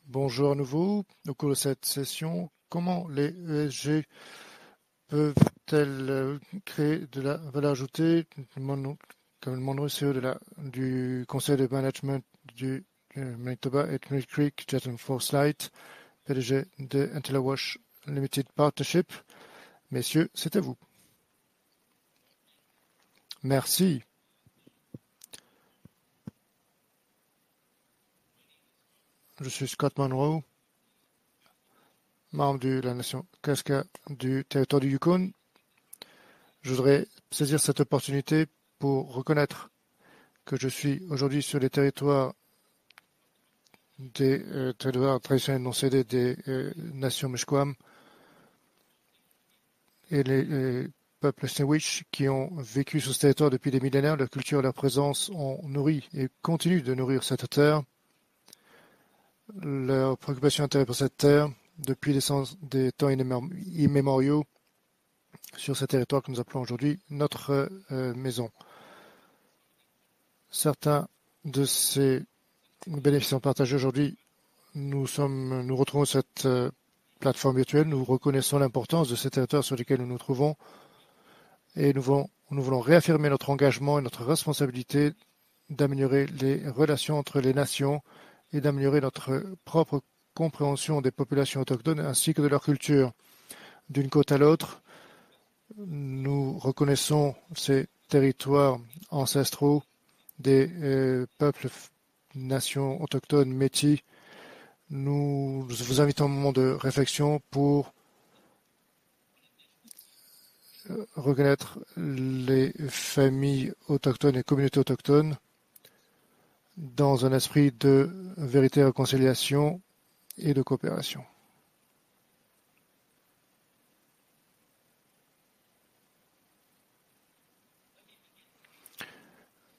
Bonjour à nouveau. Au cours de cette session, comment les ESG peuvent-elles créer de la valeur ajoutée, comme le membre du conseil de management du Manitoba et Trinity Creek, Jason Forsyth, PDG de IntelliWash Limited Partnership. Messieurs, c'est à vous. Merci. Je suis Scott Monroe, membre de la nation Kaska du territoire du Yukon. Je voudrais saisir cette opportunité pour reconnaître que je suis aujourd'hui sur les territoires des territoires traditionnels non cédés des nations Mishkwam et les peuples Snewish qui ont vécu sur ce territoire depuis des millénaires. Leur culture et leur présence ont nourri et continuent de nourrir cette terre. Leur préoccupation et intérêt pour cette terre depuis des temps immémoriaux sur ce territoire que nous appelons aujourd'hui notre maison. Certains de ces bénéficiants partagés aujourd'hui, nous retrouvons cette plateforme virtuelle, nous reconnaissons l'importance de ces territoires sur lesquels nous nous trouvons et nous voulons réaffirmer notre engagement et notre responsabilité d'améliorer les relations entre les nations et d'améliorer notre propre compréhension des populations autochtones ainsi que de leur culture. D'une côte à l'autre, nous reconnaissons ces territoires ancestraux des peuples, nations autochtones, métis. Nous vous invitons à un moment de réflexion pour reconnaître les familles autochtones et communautés autochtones dans un esprit de vérité, réconciliation et de coopération.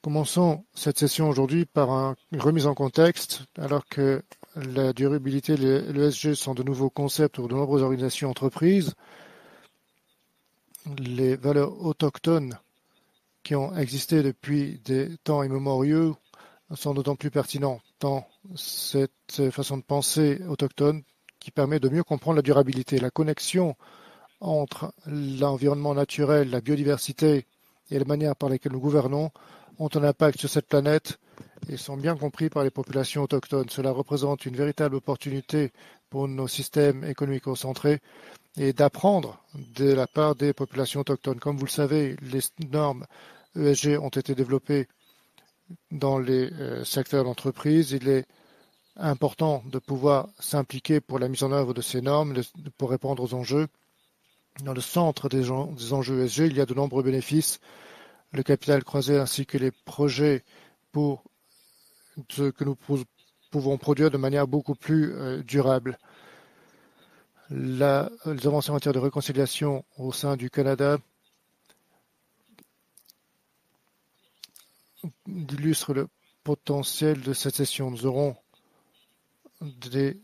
Commençons cette session aujourd'hui par une remise en contexte, alors que la durabilité et l'ESG sont de nouveaux concepts pour de nombreuses organisations et entreprises. Les valeurs autochtones qui ont existé depuis des temps immémoriaux sont d'autant plus pertinents dans cette façon de penser autochtone qui permet de mieux comprendre la durabilité, la connexion entre l'environnement naturel, la biodiversité et la manière par laquelle nous gouvernons ont un impact sur cette planète et sont bien compris par les populations autochtones. Cela représente une véritable opportunité pour nos systèmes économico-centrés et d'apprendre de la part des populations autochtones. Comme vous le savez, les normes ESG ont été développées dans les secteurs d'entreprise. Il est important de pouvoir s'impliquer pour la mise en œuvre de ces normes, pour répondre aux enjeux. Dans le centre des enjeux ESG, il y a de nombreux bénéfices, le capital croisé ainsi que les projets pour ce que nous pouvons produire de manière beaucoup plus durable. Les avancées en matière de réconciliation au sein du Canada illustrent le potentiel de cette session. Nous aurons de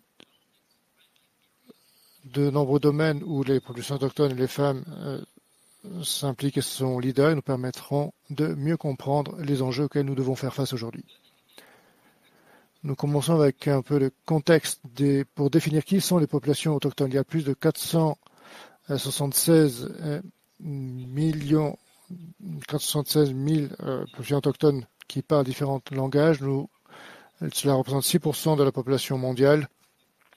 nombreux domaines où les populations autochtones et les femmes s'impliquent et sont leaders et nous permettront de mieux comprendre les enjeux auxquels nous devons faire face aujourd'hui. Nous commençons avec un peu le contexte pour définir qui sont les populations autochtones. Il y a plus de 476 000 populations autochtones qui parlent différents langages. Cela représente 6% de la population mondiale.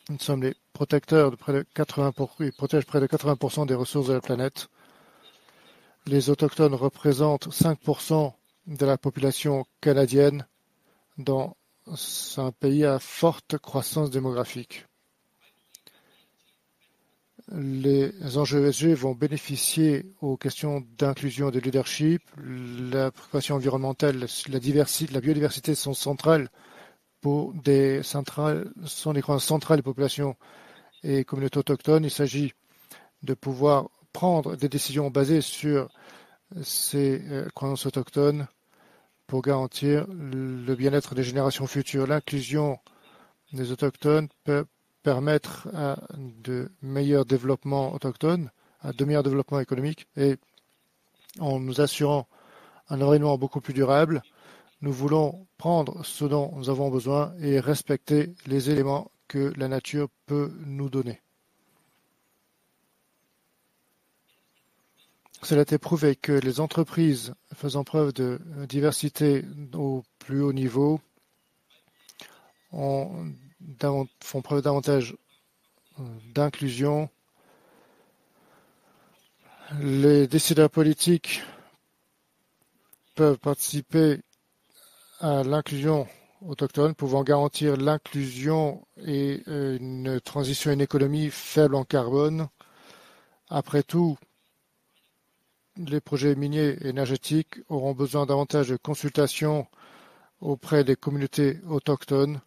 Nous sommes les protecteurs de près de 80%, ils protègent près de 80% des ressources de la planète. Les autochtones représentent 5% de la population canadienne dans un pays à forte croissance démographique. Les enjeux ESG vont bénéficier aux questions d'inclusion et de leadership. La préoccupation environnementale, la biodiversité sont centrales sont des croyances centrales des populations et communautés autochtones. Il s'agit de pouvoir prendre des décisions basées sur ces croyances autochtones pour garantir le bien-être des générations futures. L'inclusion des autochtones peut permettre à de meilleurs développements autochtones, à de meilleurs développements économiques et en nous assurant un environnement beaucoup plus durable, nous voulons prendre ce dont nous avons besoin et respecter les éléments que la nature peut nous donner. Cela a été prouvé que les entreprises faisant preuve de diversité au plus haut niveau font preuve davantage d'inclusion. Les décideurs politiques peuvent participer à l'inclusion autochtone, pouvant garantir l'inclusion et une transition à une économie faible en carbone. Après tout, les projets miniers et énergétiques auront besoin davantage de consultations auprès des communautés autochtones.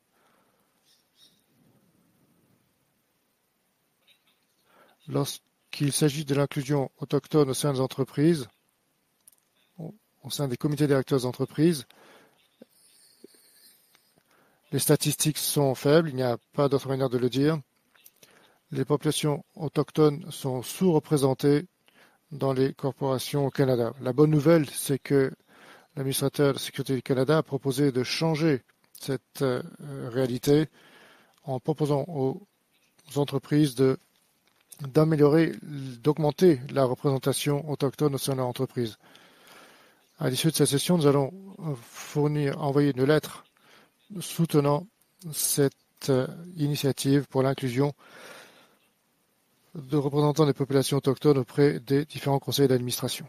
Lorsqu'il s'agit de l'inclusion autochtone au sein des entreprises, au sein des comités directeurs d'entreprise, les statistiques sont faibles, il n'y a pas d'autre manière de le dire. Les populations autochtones sont sous-représentées dans les corporations au Canada. La bonne nouvelle, c'est que l'administrateur de la Sécurité du Canada a proposé de changer cette réalité en proposant aux entreprises d'améliorer, d'augmenter la représentation autochtone au sein de leur entreprise. À l'issue de cette session, nous allons envoyer une lettre soutenant cette initiative pour l'inclusion de représentants des populations autochtones auprès des différents conseils d'administration.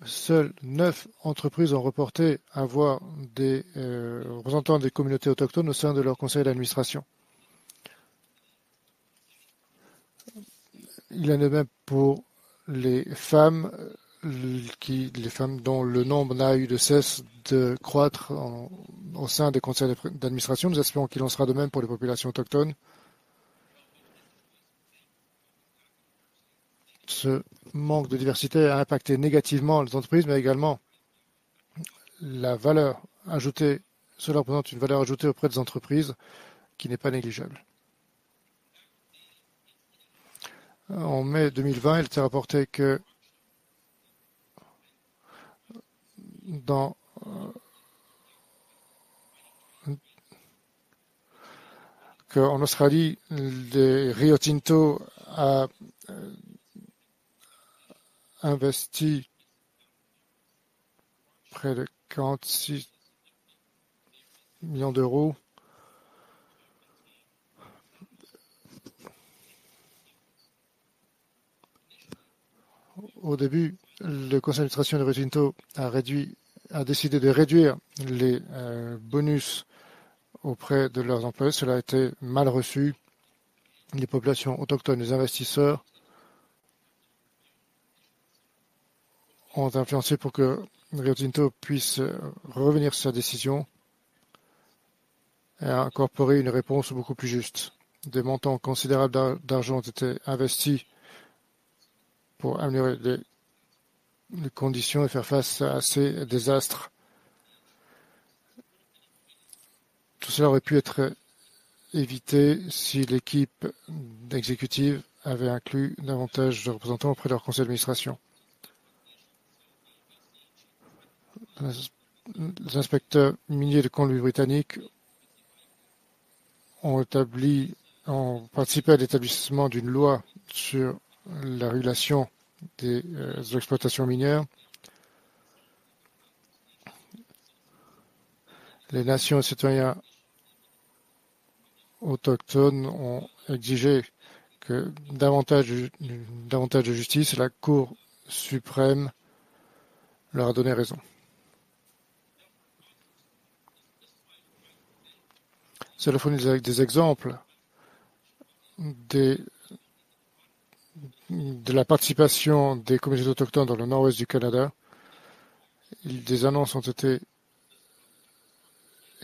Seules 9 entreprises ont reporté avoir des représentants des communautés autochtones au sein de leur conseil d'administration. Il en est même pour les femmes, les femmes dont le nombre n'a eu de cesse de croître au sein des conseils d'administration. Nous espérons qu'il en sera de même pour les populations autochtones. Ce manque de diversité a impacté négativement les entreprises, mais également la valeur ajoutée. Cela représente une valeur ajoutée auprès des entreprises qui n'est pas négligeable. En mai 2020, il était rapporté que qu'en Australie, Rio Tinto a investi près de 46 millions d'euros au début. Le conseil d'administration de Rio Tinto a décidé de réduire les bonus auprès de leurs employés. Cela a été mal reçu. Les populations autochtones, les investisseurs ont influencé pour que Rio Tinto puisse revenir sur sa décision et incorporer une réponse beaucoup plus juste. Des montants considérables d'argent ont été investis pour améliorer les conditions et faire face à ces désastres. Tout cela aurait pu être évité si l'équipe exécutive avait inclus davantage de représentants auprès de leur conseil d'administration. Les inspecteurs miniers de Colombie-Britannique ont participé à l'établissement d'une loi sur la régulation des exploitations minières. Les nations et citoyens autochtones ont exigé que davantage de justice et la Cour suprême leur a donné raison. Cela fournit avec des exemples de la participation des communautés autochtones dans le nord-ouest du Canada. Des annonces ont été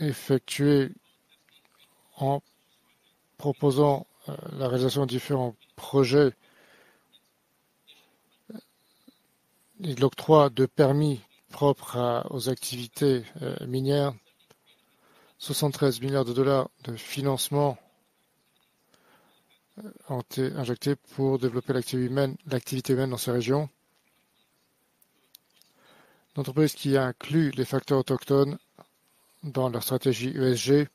effectuées en proposant la réalisation de différents projets et l'octroi de permis propres aux activités minières. 73 milliards de dollars de financement ont été injectés pour développer l'activité humaine dans ces régions. d'entreprises qui incluent les facteurs autochtones dans leur stratégie ESG.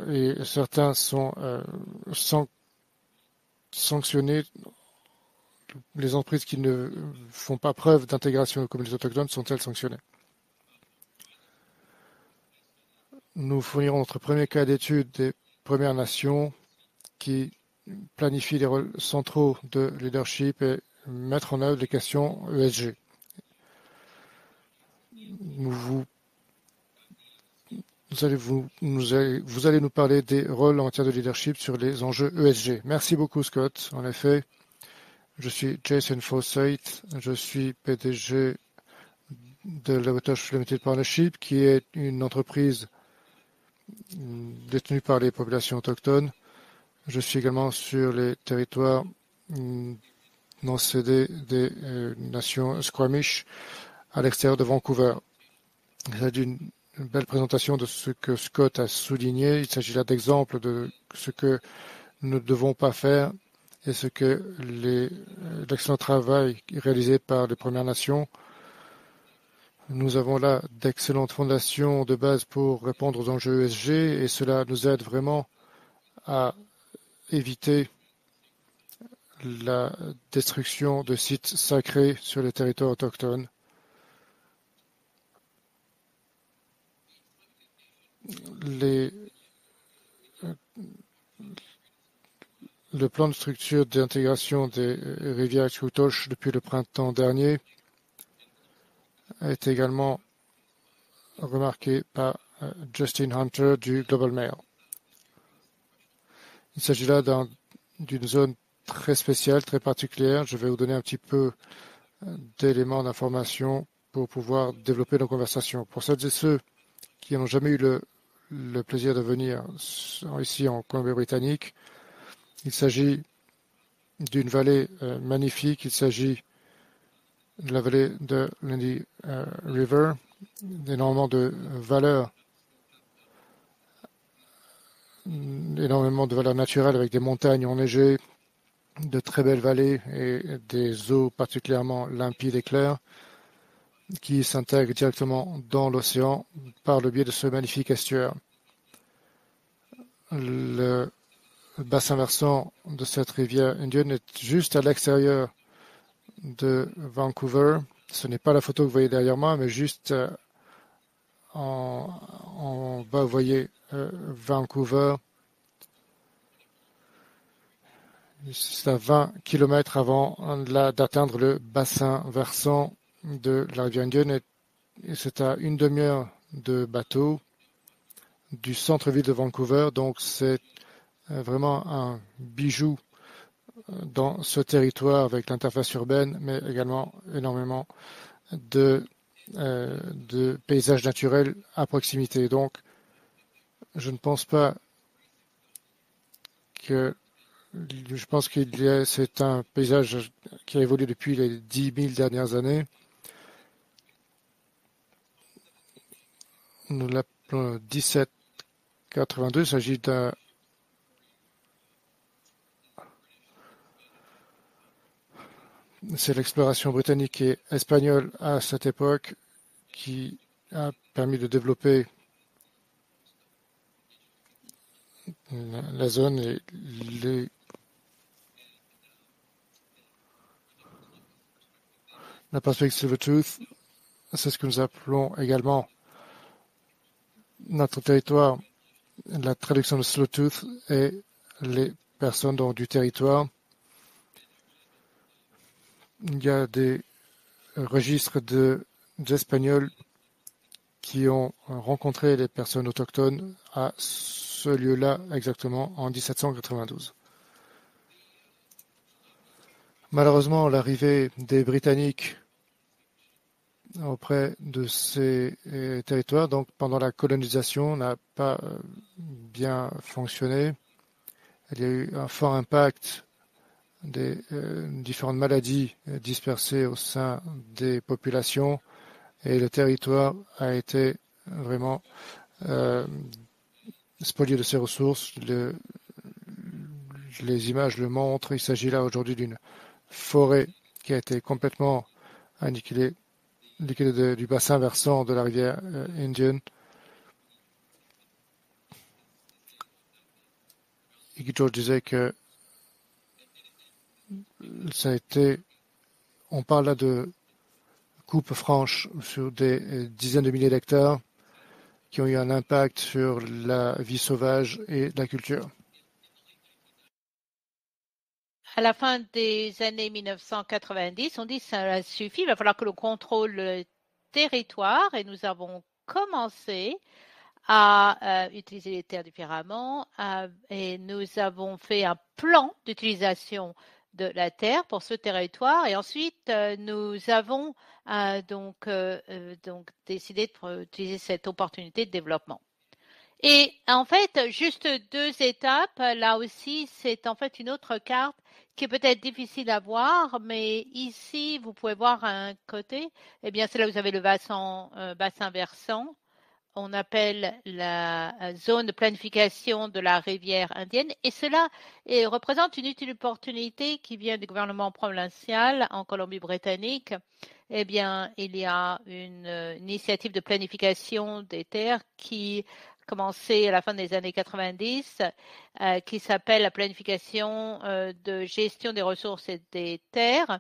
Et certains sont sanctionnés. Les entreprises qui ne font pas preuve d'intégration aux communautés autochtones sont-elles sanctionnées? Nous fournirons notre premier cas d'étude des Premières Nations qui planifient les rôles centraux de leadership et mettre en œuvre les questions ESG. Vous allez nous parler des rôles en matière de leadership sur les enjeux ESG. Merci beaucoup, Scott. En effet, je suis Jason Forsyth. Je suis PDG de Lavotosh Limited Partnership, qui est une entreprise détenue par les populations autochtones. Je suis également sur les territoires non cédés des nations Squamish à l'extérieur de Vancouver. Il s'agit d'une belle présentation de ce que Scott a souligné. Il s'agit là d'exemples de ce que nous ne devons pas faire et ce que l'excellent travail réalisé par les Premières Nations. Nous avons là d'excellentes fondations de base pour répondre aux enjeux ESG et cela nous aide vraiment à éviter la destruction de sites sacrés sur les territoires autochtones. Le plan de structure d'intégration des rivières Squamish depuis le printemps dernier est également remarqué par Justin Hunter du Global Mail. Il s'agit là d'une zone très spéciale, très particulière. Je vais vous donner un petit peu d'éléments d'information pour pouvoir développer nos conversations. Pour celles et ceux qui n'ont jamais eu le plaisir de venir ici en Colombie-Britannique, il s'agit d'une vallée magnifique. Il s'agit de la vallée de l'Indy River, énormément de valeurs naturelles avec des montagnes enneigées, de très belles vallées et des eaux particulièrement limpides et claires qui s'intègrent directement dans l'océan par le biais de ce magnifique estuaire. Le bassin versant de cette rivière indienne est juste à l'extérieur de Vancouver. Ce n'est pas la photo que vous voyez derrière moi, mais juste en bas, vous voyez Vancouver. C'est à 20 km avant d'atteindre le bassin versant de la rivière indienne et c'est à une demi-heure de bateau du centre-ville de Vancouver. Donc c'est vraiment un bijou dans ce territoire avec l'interface urbaine, mais également énormément de paysages naturels à proximité. Donc, je pense que c'est un paysage qui a évolué depuis les 10 000 dernières années. Nous l'appelons 1782. Il s'agit c'est l'exploration britannique et espagnole à cette époque qui a permis de développer la zone et la Pacific Silvertooth. C'est ce que nous appelons également notre territoire. La traduction de Silvertooth est les personnes du territoire. Il y a des registres d'Espagnols qui ont rencontré les personnes autochtones à ce lieu-là exactement en 1792. Malheureusement, l'arrivée des Britanniques auprès de ces territoires, donc pendant la colonisation, n'a pas bien fonctionné. Il y a eu un fort impact des différentes maladies dispersées au sein des populations et le territoire a été vraiment spolié de ses ressources. Les images le montrent. Il s'agit là aujourd'hui d'une forêt qui a été complètement annihilé du bassin versant de la rivière Indian. Et George disait que ça a été, on parle là de coupes franches sur des dizaines de milliers d'hectares qui ont eu un impact sur la vie sauvage et la culture. À la fin des années 1990, on dit que ça suffit, il va falloir que l'on contrôle le territoire et nous avons commencé à utiliser les terres différemment et nous avons fait un plan d'utilisation de la terre pour ce territoire et ensuite nous avons donc décidé d'utiliser cette opportunité de développement. Et en fait, juste 2 étapes, là aussi, c'est en fait une autre carte qui est peut-être difficile à voir, mais ici, vous pouvez voir un côté, eh bien, c'est là où vous avez le bassin versant. On appelle la zone de planification de la rivière indienne et cela représente une utile opportunité qui vient du gouvernement provincial en Colombie-Britannique. Eh bien, il y a une initiative de planification des terres qui a commencé à la fin des années 90, qui s'appelle la planification de gestion des ressources et des terres.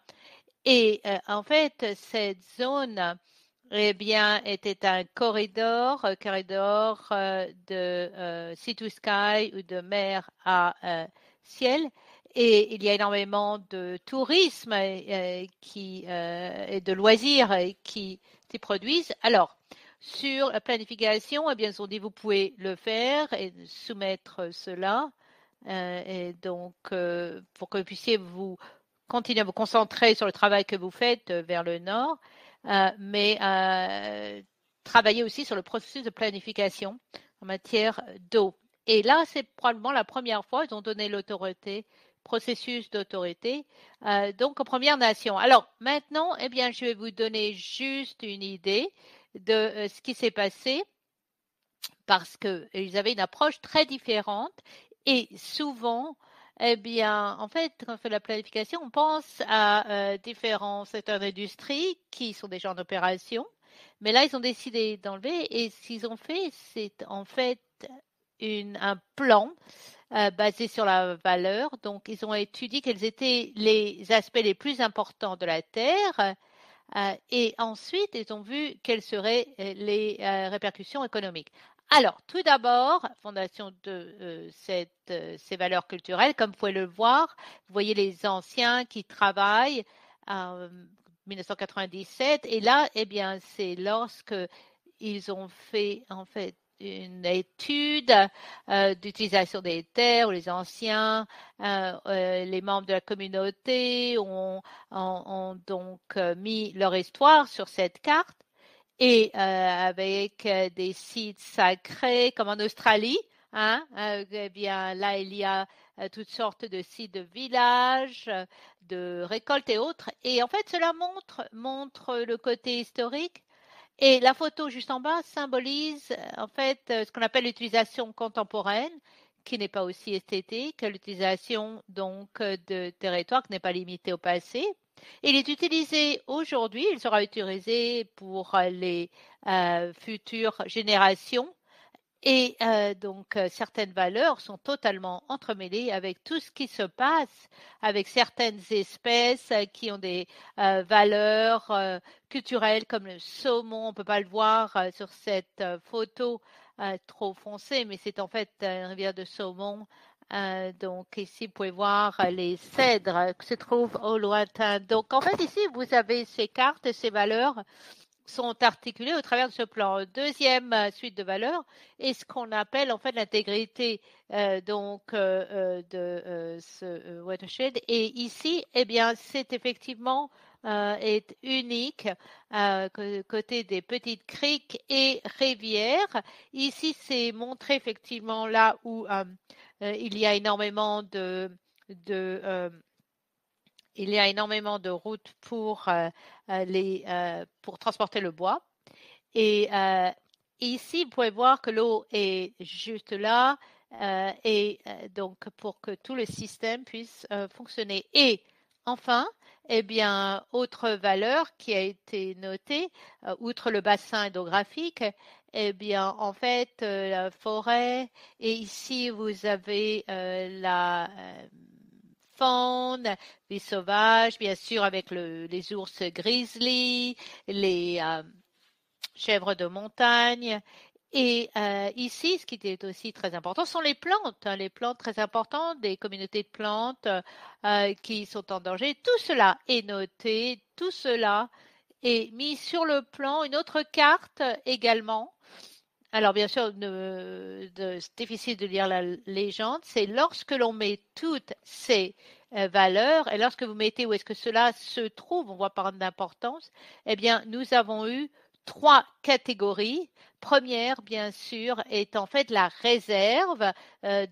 Et en fait, cette zone eh bien, était un corridor de sea to sky ou de mer à ciel. Et il y a énormément de tourisme et de loisirs qui s'y produisent. Alors, sur la planification, eh bien, ils ont dit vous pouvez le faire et soumettre cela. Et donc, pour que vous puissiez vous continuer à vous concentrer sur le travail que vous faites vers le nord, mais travailler aussi sur le processus de planification en matière d'eau. Et là, c'est probablement la première fois qu'ils ont donné l'autorité, processus d'autorité, donc aux Premières Nations. Alors maintenant, eh bien, je vais vous donner juste une idée de ce qui s'est passé parce qu'ils avaient une approche très différente et souvent, eh bien, en fait, quand on fait la planification, on pense à différents secteurs d'industrie qui sont déjà en opération, mais là, ils ont décidé d'enlever et ce qu'ils ont fait, c'est en fait un plan basé sur la valeur. Donc, ils ont étudié quels étaient les aspects les plus importants de la Terre et ensuite, ils ont vu quelles seraient les répercussions économiques. Alors, tout d'abord, fondation de ces valeurs culturelles, comme vous pouvez le voir, vous voyez les anciens qui travaillent en 1997, et là, eh bien, c'est lorsque ils ont fait en fait une étude d'utilisation des terres où les anciens, les membres de la communauté ont donc mis leur histoire sur cette carte et avec des sites sacrés comme en Australie. Hein, eh bien, là, il y a toutes sortes de sites de villages, de récoltes et autres. Et en fait, cela montre le côté historique et la photo juste en bas symbolise en fait ce qu'on appelle l'utilisation contemporaine, qui n'est pas aussi esthétique que l'utilisation donc de territoire qui n'est pas limitée au passé. Il est utilisé aujourd'hui, il sera utilisé pour les futures générations et donc, certaines valeurs sont totalement entremêlées avec tout ce qui se passe avec certaines espèces qui ont des valeurs culturelles comme le saumon. On ne peut pas le voir sur cette photo trop foncée, mais c'est en fait une rivière de saumon. Donc ici, vous pouvez voir les cèdres qui se trouvent au lointain. Donc en fait, ici, vous avez ces cartes et ces valeurs sont articulés au travers de ce plan. Deuxième suite de valeurs est ce qu'on appelle en fait l'intégrité de ce watershed. Et ici, eh bien, c'est effectivement est unique côté des petites criques et rivières. Ici, c'est montré effectivement là où il y a énormément il y a énormément de routes pour pour transporter le bois. Et ici, vous pouvez voir que l'eau est juste là et donc pour que tout le système puisse fonctionner. Et enfin, eh bien, autre valeur qui a été notée, outre le bassin hydrographique, eh bien, en fait, la forêt, et ici vous avez la faune, vie sauvage, bien sûr, avec les ours grizzly, les chèvres de montagne. Et ici, ce qui est aussi très important sont les plantes très importantes, des communautés de plantes qui sont en danger. Tout cela est noté, tout cela est mis sur le plan. Une autre carte également. Alors bien sûr, c'est difficile de lire la légende. C'est lorsque l'on met toutes ces valeurs et lorsque vous mettez où est-ce que cela se trouve, on voit par d'importance, eh bien, nous avons eu 3 catégories. Première, bien sûr, est en fait la réserve,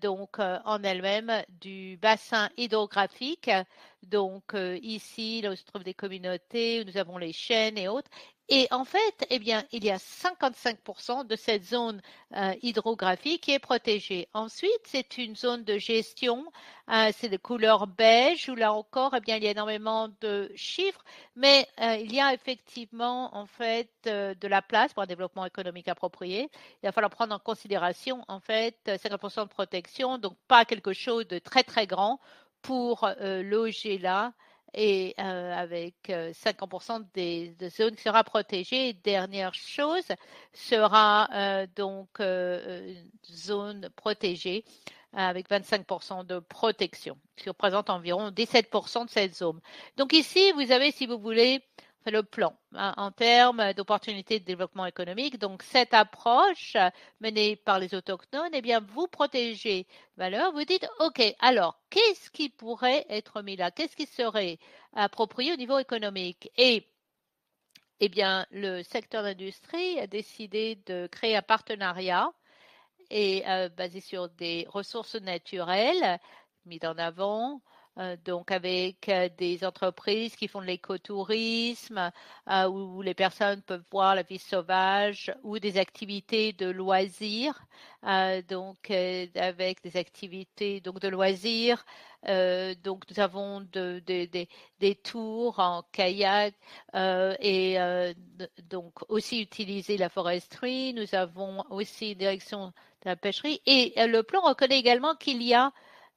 donc en elle-même du bassin hydrographique. Donc ici, là où se trouvent des communautés, où nous avons les chênes et autres. Et en fait, eh bien, il y a 55% de cette zone hydrographique qui est protégée. Ensuite, c'est une zone de gestion, c'est de couleur beige, où là encore, eh bien, il y a énormément de chiffres, mais il y a effectivement, en fait, de la place pour un développement économique approprié. Il va falloir prendre en considération, en fait, 50% de protection, donc pas quelque chose de très, très grand pour loger là et avec 50% des zones qui sera protégée. Dernière chose sera donc une zone protégée avec 25% de protection, ce qui représente environ 17% de cette zone. Donc ici, vous avez, si vous voulez, le plan en termes d'opportunités de développement économique. Donc cette approche menée par les autochtones, eh bien, vous protégez valeur, vous dites, OK, alors, qu'est-ce qui pourrait être mis là? Qu'est-ce qui serait approprié au niveau économique? Et eh bien, le secteur d'industrie a décidé de créer un partenariat et basé sur des ressources naturelles mises en avant, donc avec des entreprises qui font de l'écotourisme, où les personnes peuvent voir la vie sauvage ou des activités de loisirs, donc avec des activités donc de loisirs. Donc nous avons des tours en kayak et donc aussi utiliser la foresterie. Nous avons aussi une direction de la pêcherie. Et le plan reconnaît également qu'il y a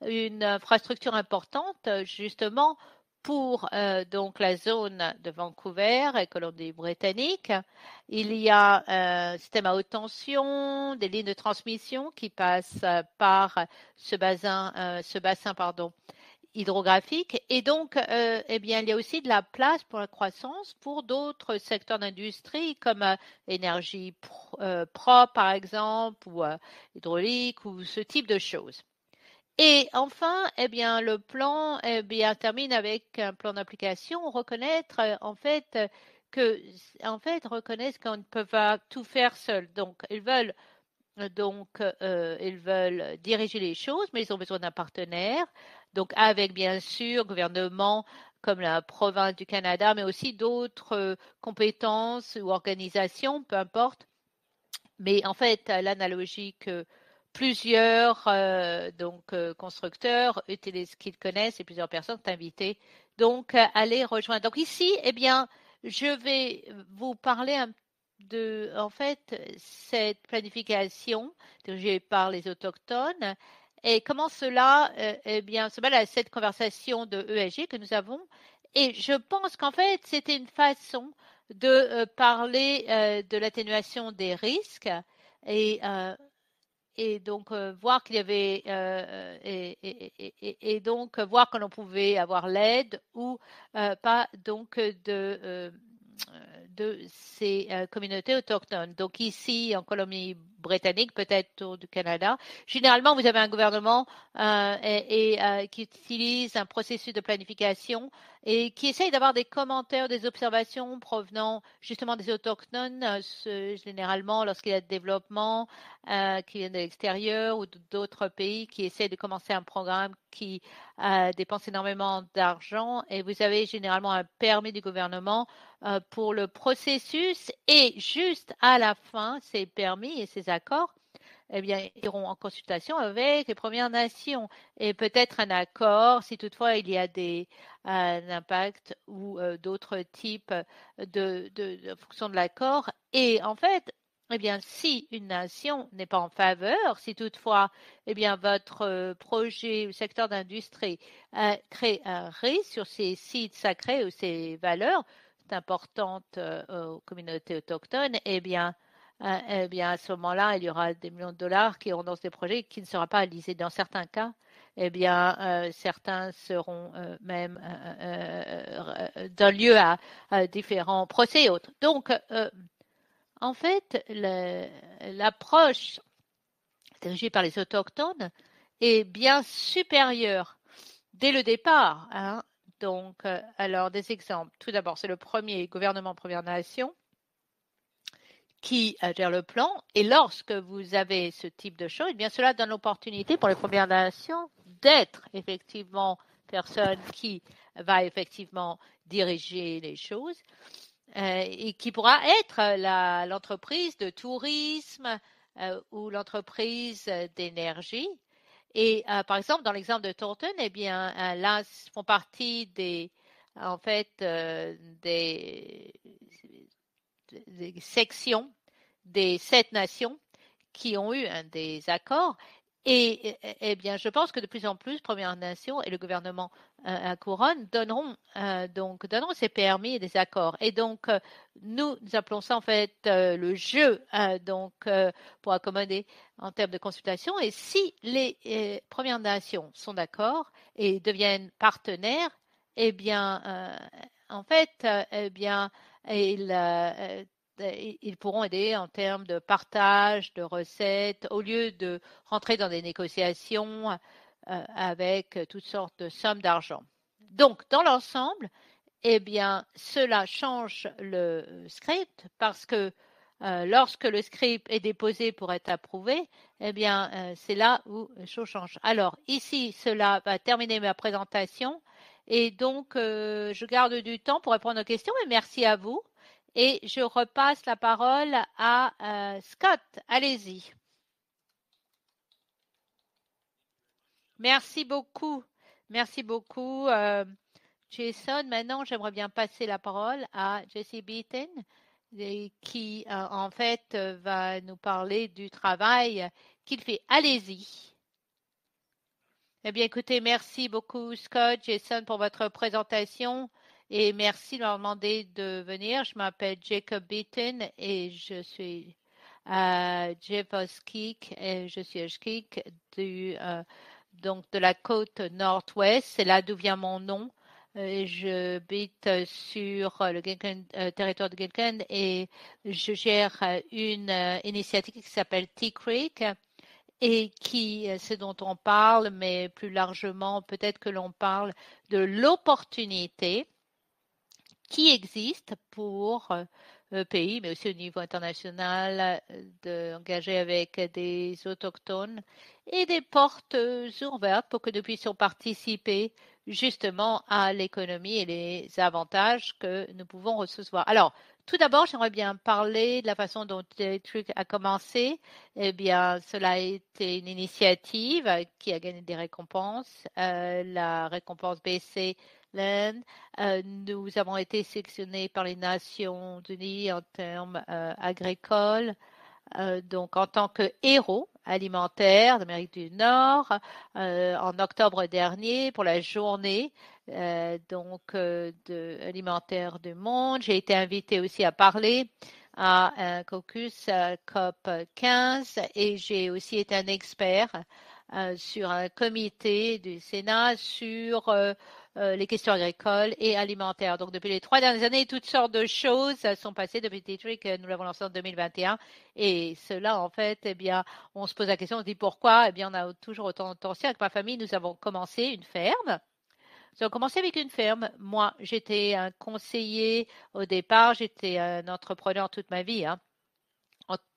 une infrastructure importante justement pour donc la zone de Vancouver et Colombie-Britannique. Il y a un système à haute tension, des lignes de transmission qui passent par ce bassin pardon, hydrographique. Et donc, eh bien, il y a aussi de la place pour la croissance pour d'autres secteurs d'industrie comme énergie propre, par exemple, ou hydraulique, ou ce type de choses. Et enfin, eh bien, le plan eh bien, termine avec un plan d'application, reconnaître en fait que, en fait, reconnaissent qu'on ne peut pas tout faire seul. Donc, ils veulent diriger les choses, mais ils ont besoin d'un partenaire. Donc, avec bien sûr gouvernement comme la province du Canada, mais aussi d'autres compétences ou organisations, peu importe. Mais en fait, l'analogie que plusieurs constructeurs utilisent ce qu'ils connaissent et plusieurs personnes sont invitées donc à les rejoindre. Donc ici, eh bien, je vais vous parler de en fait cette planification dirigée par les autochtones et comment cela eh bien se mêle à cette conversation de ESG que nous avons. Et je pense qu'en fait, c'était une façon de parler de l'atténuation des risques et, euh, et donc voir qu'il y avait et donc voir que l'on pouvait avoir l'aide ou pas donc de ces communautés autochtones. Donc ici en Colombie-Britannique, peut-être autour du Canada, généralement vous avez un gouvernement qui utilise un processus de planification et qui essaye d'avoir des commentaires, des observations provenant justement des autochtones, généralement lorsqu'il y a de développement qui viennent de l'extérieur ou d'autres pays qui essaient de commencer un programme qui dépense énormément d'argent et vous avez généralement un permis du gouvernement pour le processus et juste à la fin, ces permis et ces accords eh bien, iront en consultation avec les Premières Nations et peut-être un accord si toutefois il y a un impact ou d'autres types de fonction de l'accord. Et en fait, eh bien, si une nation n'est pas en faveur, si toutefois, eh bien, votre projet ou secteur d'industrie crée un risque sur ces sites sacrés ou ces valeurs importantes aux communautés autochtones, eh bien, à ce moment-là, il y aura des millions de dollars qui iront dans ces projets qui ne sera pas réalisés. Dans certains cas, eh bien, certains seront même d'un lieu à différents procès et autres. Donc, en fait, l'approche dirigée par les autochtones est bien supérieure dès le départ. Hein. Donc, alors, des exemples. Tout d'abord, c'est le premier gouvernement Première Nation qui gère le plan. Et lorsque vous avez ce type de choses, eh bien, cela donne l'opportunité pour les Premières Nations d'être effectivement personne qui va effectivement diriger les choses et qui pourra être l'entreprise de tourisme ou l'entreprise d'énergie. Et par exemple, dans l'exemple de Thornton, eh bien, là, font partie en fait, des sections des 7 nations qui ont eu des accords. Et eh bien, je pense que de plus en plus, Premières Nations et le gouvernement à couronne donneront ces permis et des accords. Et donc, nous appelons ça en fait le jeu, pour accommoder en termes de consultation. Et si les Premières Nations sont d'accord et deviennent partenaires, eh bien, en fait, eh bien, ils pourront aider en termes de partage de recettes au lieu de rentrer dans des négociations avec toutes sortes de sommes d'argent. Donc, dans l'ensemble, eh bien, cela change le script parce que lorsque le script est déposé pour être approuvé, eh bien, c'est là où les choses changent. Alors, ici, cela va terminer ma présentation et donc, je garde du temps pour répondre aux questions et merci à vous. Et je repasse la parole à Scott. Allez-y. Merci beaucoup. Merci beaucoup, Jason. Maintenant, j'aimerais bien passer la parole à Jesse Beaton, qui, en fait, va nous parler du travail qu'il fait. Allez-y. Eh bien, écoutez, merci beaucoup, Scott, Jason, pour votre présentation. Et merci de m'avoir demandé de venir. Je m'appelle Jacob Beaton et je suis à Jeff Oskik et je suis Oskik donc de la côte nord-ouest. C'est là d'où vient mon nom. Je habite sur le territoire de Gilligan et je gère une initiative qui s'appelle Tea Creek et c'est dont on parle, mais plus largement, peut-être que l'on parle de l'opportunité qui existe pour le pays, mais aussi au niveau international, d'engager avec des autochtones et des portes ouvertes pour que nous puissions participer justement à l'économie et les avantages que nous pouvons recevoir. Alors, tout d'abord, j'aimerais bien parler de la façon dont Truc a commencé. Eh bien, cela a été une initiative qui a gagné des récompenses. La récompense BC Land. Nous avons été sélectionnés par les Nations Unies en termes agricoles, donc en tant que héros alimentaires d'Amérique du Nord, en octobre dernier pour la journée alimentaire du monde. J'ai été invitée aussi à parler à un caucus COP 15 et j'ai aussi été un expert sur un comité du Sénat sur les questions agricoles et alimentaires. Donc, depuis les 3 dernières années, toutes sortes de choses sont passées depuis Tetrick, que nous l'avons lancé en 2021. Et cela, en fait, eh bien, on se pose la question, on se dit pourquoi? Eh bien, on a toujours autant de tensions. Avec ma famille, nous avons commencé une ferme. Nous avons commencé avec une ferme. Moi, j'étais un conseiller au départ. J'étais un entrepreneur toute ma vie. Hein.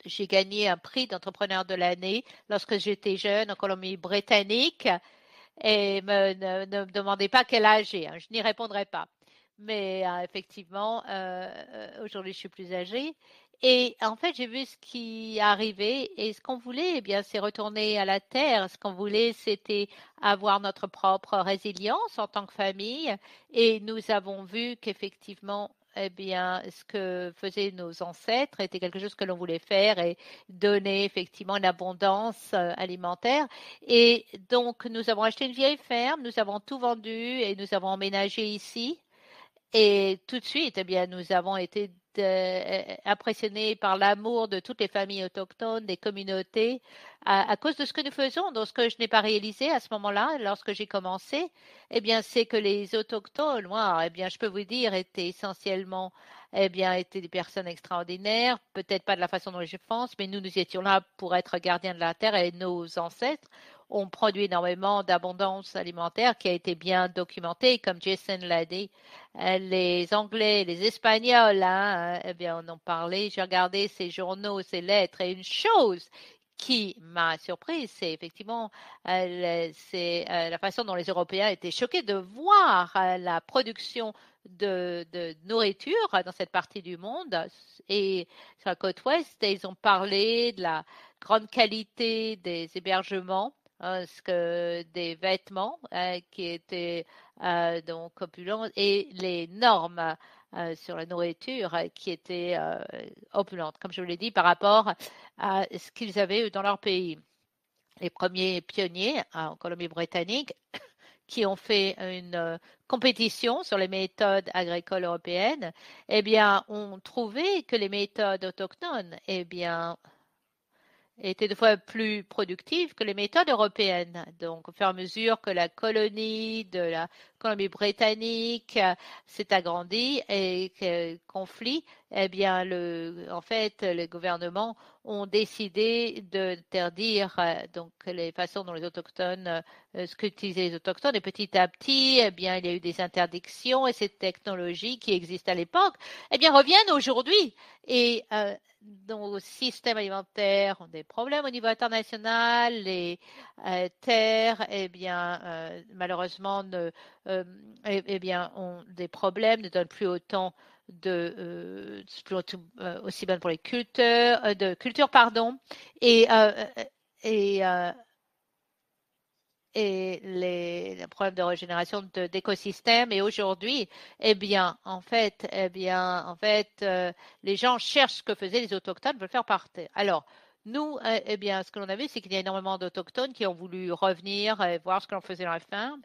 J'ai gagné un prix d'entrepreneur de l'année lorsque j'étais jeune en Colombie-Britannique. Et ne me demandez pas quel âge j'ai, hein, je n'y répondrai pas. mais effectivement, aujourd'hui, je suis plus âgée. Et en fait, j'ai vu ce qui arrivait et ce qu'on voulait, eh bien, c'est retourner à la terre. Ce qu'on voulait, c'était avoir notre propre résilience en tant que famille. Et nous avons vu qu'effectivement, eh bien, ce que faisaient nos ancêtres était quelque chose que l'on voulait faire et donner effectivement une abondance alimentaire. Et donc, nous avons acheté une vieille ferme, nous avons tout vendu et nous avons emménagé ici. Et tout de suite, eh bien, nous avons été impressionnés par l'amour de toutes les familles autochtones, des communautés, à cause de ce que nous faisons. Donc, ce que je n'ai pas réalisé à ce moment-là, lorsque j'ai commencé, eh bien, c'est que les autochtones, moi, eh bien, je peux vous dire, étaient essentiellement, eh bien, étaient des personnes extraordinaires. Peut-être pas de la façon dont je pense, mais nous étions là pour être gardiens de la terre et nos ancêtres ont produit énormément d'abondance alimentaire qui a été bien documentée, comme Jason l'a dit. Les Anglais, les Espagnols, hein, eh bien, en ont parlé. J'ai regardé ces journaux, ces lettres, et une chose qui m'a surprise, c'est effectivement c'est la façon dont les Européens étaient choqués de voir la production de nourriture dans cette partie du monde. Et sur la côte ouest, ils ont parlé de la grande qualité des hébergements, des vêtements qui étaient donc opulentes et les normes sur la nourriture qui étaient opulentes, comme je vous l'ai dit, par rapport à ce qu'ils avaient dans leur pays. Les premiers pionniers en Colombie-Britannique qui ont fait une compétition sur les méthodes agricoles européennes, eh bien, ont trouvé que les méthodes autochtones, eh bien, étaient deux fois plus productives que les méthodes européennes. Donc, au fur et à mesure que la colonie de la Colombie-Britannique s'est agrandie et que le conflit, eh bien, en fait, les gouvernements ont décidé d'interdire donc les façons dont les autochtones, ce qu'utilisaient les autochtones. Et petit à petit, eh bien, il y a eu des interdictions et ces technologies qui existent à l'époque, eh bien, reviennent aujourd'hui. Et nos systèmes alimentaires ont des problèmes au niveau international. Les terres, eh bien, malheureusement, eh bien, ont des problèmes, ne donnent plus autant aussi bonne pour les cultures, de culture, pardon. Et, et, euh, et les problèmes de régénération d'écosystèmes. Et aujourd'hui, en fait, les gens cherchent ce que faisaient les autochtones, veulent faire partie. Alors, nous, eh bien, ce que l'on a vu, c'est qu'il y a énormément d'autochtones qui ont voulu revenir et voir ce que l'on faisait dans la ferme.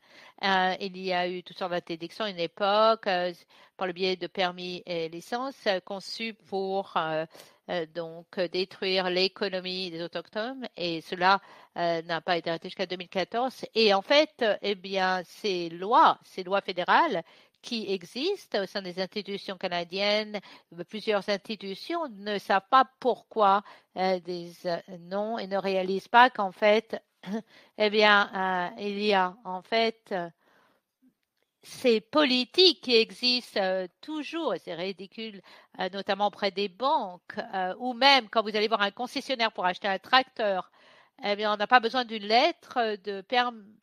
Il y a eu toutes sortes d'interdictions à une époque, par le biais de permis et licences, conçus pour donc détruire l'économie des autochtones. Et cela n'a pas été arrêté jusqu'à 2014. Et en fait, eh bien, ces lois fédérales qui existent au sein des institutions canadiennes, plusieurs institutions ne savent pas pourquoi disent non et ne réalisent pas qu'en fait, eh bien, il y a en fait ces politiques qui existent toujours, et c'est ridicule, notamment auprès des banques, ou même quand vous allez voir un concessionnaire pour acheter un tracteur, eh bien, on n'a pas besoin d'une lettre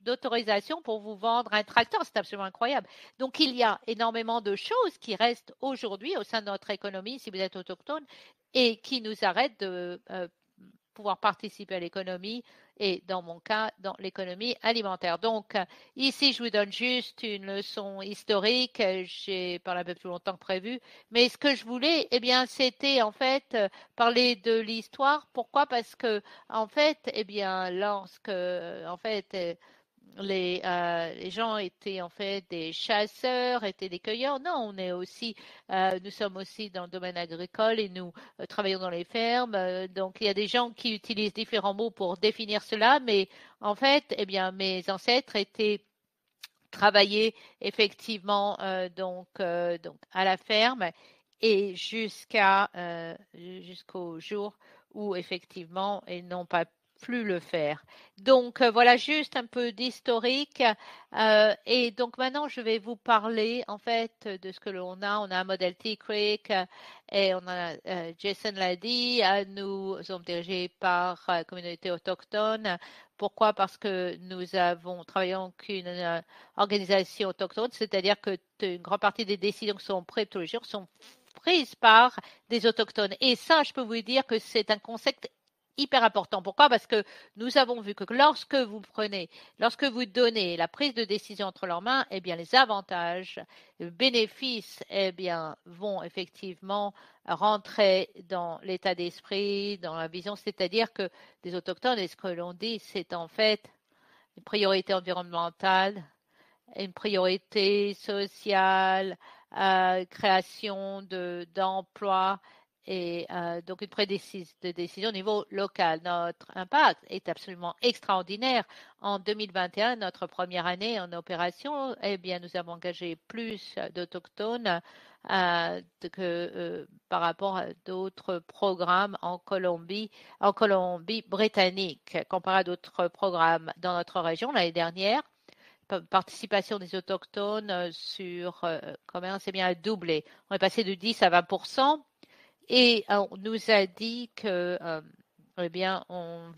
d'autorisation pour vous vendre un tracteur. C'est absolument incroyable. Donc, il y a énormément de choses qui restent aujourd'hui au sein de notre économie, si vous êtes autochtone, et qui nous arrêtent de pouvoir participer à l'économie et, dans mon cas, dans l'économie alimentaire. Donc, ici, je vous donne juste une leçon historique. J'ai parlé un peu plus longtemps que prévu. Mais ce que je voulais, eh bien, c'était en fait parler de l'histoire. Pourquoi? Parce que, en fait, eh bien, en fait, les gens étaient en fait des chasseurs, étaient des cueilleurs. Non, nous sommes aussi dans le domaine agricole et nous travaillons dans les fermes. Donc, il y a des gens qui utilisent différents mots pour définir cela, mais en fait, eh bien, mes ancêtres étaient travaillés effectivement donc à la ferme et jusqu'au jour où effectivement ils n'ont pas plus le faire. Donc voilà juste un peu d'historique. Et donc maintenant, je vais vous parler en fait de ce que l'on a. On a un modèle T-Creek et on a, Jason l'a dit, nous sommes dirigés par communauté autochtone. Pourquoi? Parce que nous avons travaillé avec une organisation autochtone, c'est-à-dire que une grande partie des décisions qui sont prises tous les jours sont prises par des autochtones. Et ça, je peux vous dire que c'est un concept hyper important. Pourquoi? Parce que nous avons vu que lorsque vous donnez la prise de décision entre leurs mains, eh bien, les avantages, les bénéfices, eh bien, vont effectivement rentrer dans l'état d'esprit, dans la vision, c'est-à-dire que des autochtones, et ce que l'on dit, c'est en fait une priorité environnementale, une priorité sociale, création d'emplois et donc une prise de décision au niveau local. Notre impact est absolument extraordinaire. En 2021, notre première année en opération, eh bien, nous avons engagé plus d'Autochtones par rapport à d'autres programmes en Colombie-Britannique, comparé à d'autres programmes dans notre région l'année dernière. Participation des autochtones sur commerce, c'est bien à doubler. On est passé de 10 à 20% et on nous a dit que eh bien on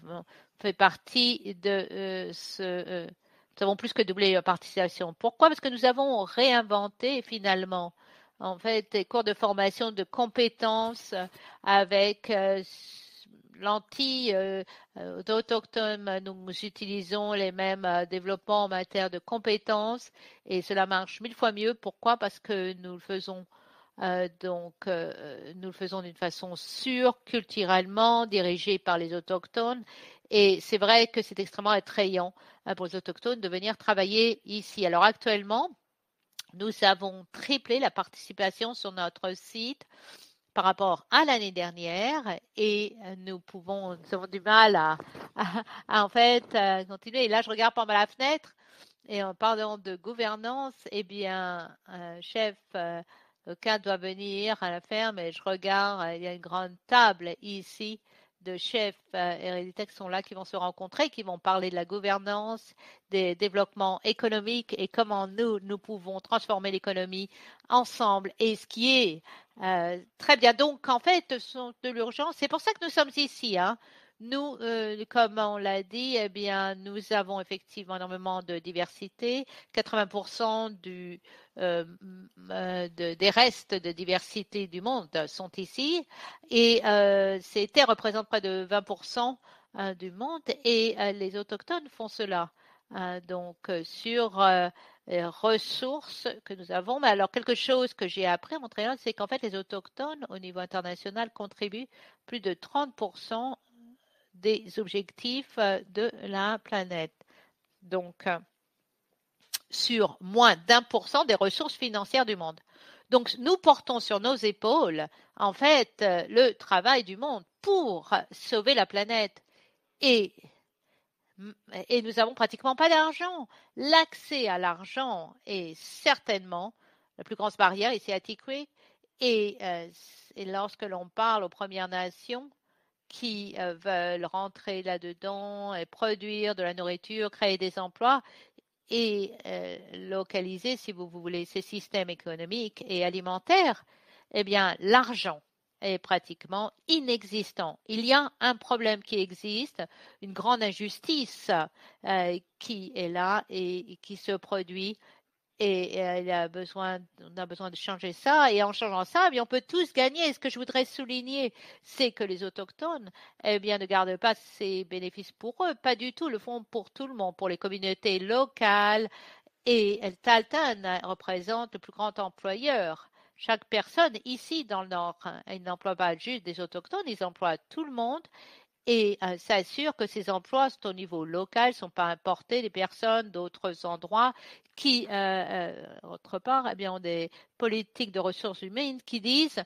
fait partie de nous avons plus que doublé la participation. Pourquoi? Parce que nous avons réinventé finalement en fait des cours de formation de compétences avec lentilles autochtones, nous utilisons les mêmes développements en matière de compétences et cela marche 1000 fois mieux. Pourquoi? Parce que nous le faisons nous le faisons d'une façon sûre, culturellement, dirigée par les autochtones. Et c'est vrai que c'est extrêmement attrayant pour les autochtones de venir travailler ici. Alors actuellement, nous avons triplé la participation sur notre site par rapport à l'année dernière et nous avons du mal à en fait continuer. Et là, je regarde par la fenêtre et en parlant de gouvernance, eh bien, chef, aucun doit venir à la ferme et je regarde, il y a une grande table ici de chefs héréditaires qui sont là, qui vont se rencontrer, qui vont parler de la gouvernance, des développements économiques et comment nous pouvons transformer l'économie ensemble. Et ce qui est très bien. Donc, en fait, de l'urgence. C'est pour ça que nous sommes ici. Hein. Nous, comme on l'a dit, eh bien, nous avons effectivement énormément de diversité. 80% des restes de diversité du monde sont ici. Et ces terres représentent près de 20% du monde. Et les autochtones font cela. Donc, sur les ressources que nous avons. Mais alors, quelque chose que j'ai appris à Montréal, c'est qu'en fait, les autochtones, au niveau international, contribuent plus de 30% des objectifs de la planète. Donc, sur moins d'1% des ressources financières du monde. Donc, nous portons sur nos épaules, en fait, le travail du monde pour sauver la planète. Et nous n'avons pratiquement pas d'argent. L'accès à l'argent est certainement la plus grande barrière ici à Tikrit. Et lorsque l'on parle aux Premières Nations qui veulent rentrer là-dedans et produire de la nourriture, créer des emplois et localiser, si vous voulez, ces systèmes économiques et alimentaires, eh bien, l'argent est pratiquement inexistant. Il y a un problème qui existe, une grande injustice qui est là et qui se produit. Et on a besoin de changer ça. Et en changeant ça, eh bien, on peut tous gagner. Et ce que je voudrais souligner, c'est que les autochtones, eh bien, ne gardent pas ces bénéfices pour eux. Pas du tout. Le font pour tout le monde, pour les communautés locales. Et Talton représente le plus grand employeur. Chaque personne ici dans le Nord, ils n'emploient pas juste des autochtones, ils emploient tout le monde et s'assure que ces emplois sont au niveau local, ne sont pas importés des personnes d'autres endroits qui, autre part, eh bien, ont des politiques de ressources humaines qui disent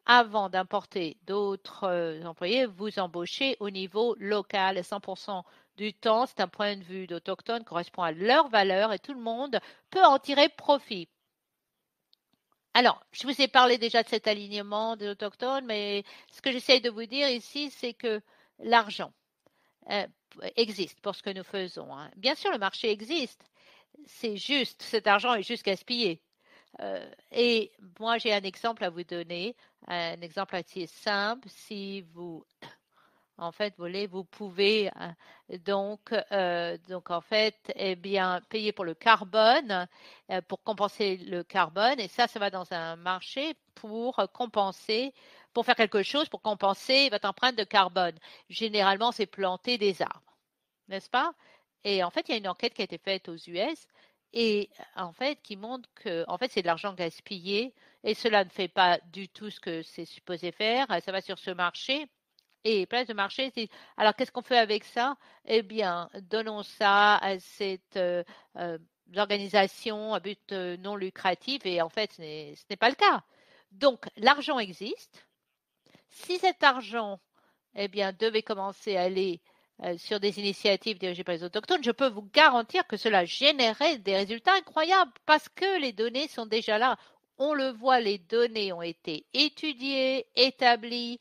avant d'importer d'autres employés, vous embauchez au niveau local. 100% du temps, c'est un point de vue d'Autochtones correspond à leurs valeurs et tout le monde peut en tirer profit. Alors, je vous ai parlé déjà de cet alignement des Autochtones, mais ce que j'essaye de vous dire ici, c'est que l'argent existe pour ce que nous faisons. Hein. Bien sûr, le marché existe. C'est juste, cet argent est juste gaspillé. Et moi, j'ai un exemple à vous donner, un exemple assez simple. Si vous en fait, vous pouvez donc en fait, eh bien, payer pour le carbone, pour compenser le carbone, et ça va dans un marché pour compenser, pour faire quelque chose, pour compenser votre empreinte de carbone. Généralement, c'est planter des arbres, n'est-ce pas? Et en fait, il y a une enquête qui a été faite aux US et en fait, qui montre que, en fait, c'est de l'argent gaspillé et cela ne fait pas du tout ce que c'est supposé faire. Ça va sur ce marché et place de marché, alors qu'est-ce qu'on fait avec ça? Eh bien, donnons ça à cette organisation à but non lucratif et en fait, ce n'est pas le cas. Donc, l'argent existe. Si cet argent, eh bien, devait commencer à aller sur des initiatives dirigées par les autochtones, je peux vous garantir que cela générerait des résultats incroyables parce que les données sont déjà là. On le voit, les données ont été étudiées, établies,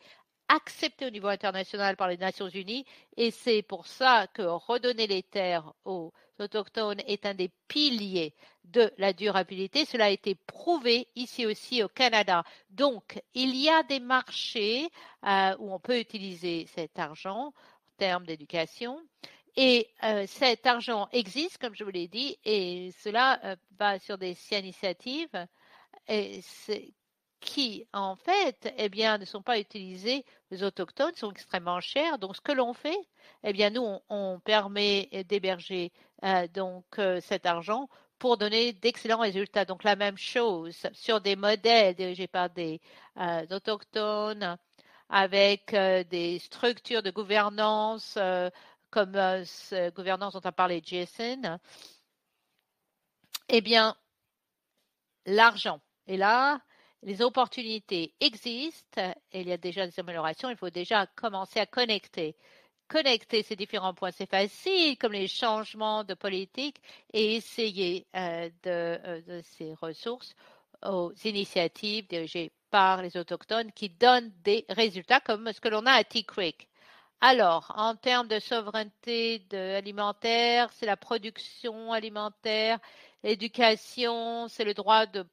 acceptées au niveau international par les Nations Unies et c'est pour ça que redonner les terres aux autochtones est un des piliers de la durabilité. Cela a été prouvé ici aussi au Canada. Donc, il y a des marchés où on peut utiliser cet argent en termes d'éducation. Et cet argent existe, comme je vous l'ai dit, et cela va sur des initiatives et qui, en fait, eh bien, ne sont pas utilisés. Les autochtones sont extrêmement chers. Donc, ce que l'on fait, eh bien, nous, on permet d'héberger cet argent pour donner d'excellents résultats. Donc, la même chose sur des modèles dirigés par des autochtones avec des structures de gouvernance comme gouvernance dont a parlé Jason. Eh bien, l'argent est là, les opportunités existent et il y a déjà des améliorations. Il faut déjà commencer à connecter ces différents points. C'est facile, comme les changements de politique, et essayer de ces ressources aux initiatives dirigées par les autochtones qui donnent des résultats comme ce que l'on a à Tea Creek. Alors, en termes de souveraineté alimentaire, c'est la production alimentaire, l'éducation, c'est le droit de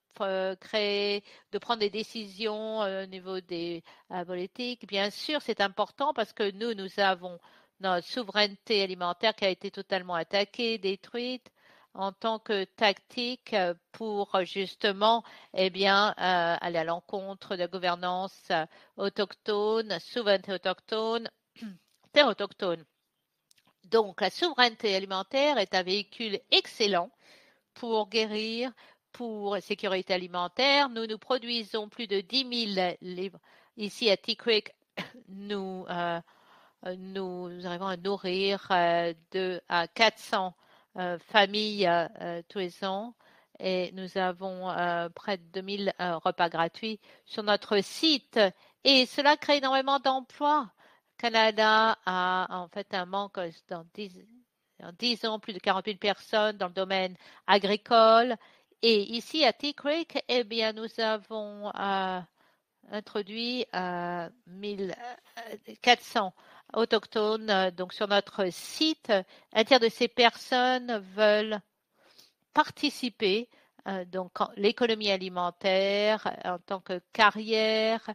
créer, de prendre des décisions au niveau des politiques. Bien sûr, c'est important parce que nous avons notre souveraineté alimentaire qui a été totalement attaquée, détruite en tant que tactique pour justement eh bien, aller à l'encontre de la gouvernance autochtone, souveraineté autochtone, terre autochtone. Donc, la souveraineté alimentaire est un véhicule excellent pour guérir, pour sécurité alimentaire. Nous produisons plus de 10 000 livres. Ici à Tea Creek, nous arrivons à nourrir 2 à 400 familles tous les ans. Et nous avons près de 2000 repas gratuits sur notre site. Et cela crée énormément d'emplois. Canada a en fait un manque en 10 ans, plus de 40 000 personnes dans le domaine agricole. Et ici à Tea Creek, eh bien, nous avons introduit 1400 autochtones donc sur notre site. Un tiers de ces personnes veulent participer donc l'économie alimentaire en tant que carrière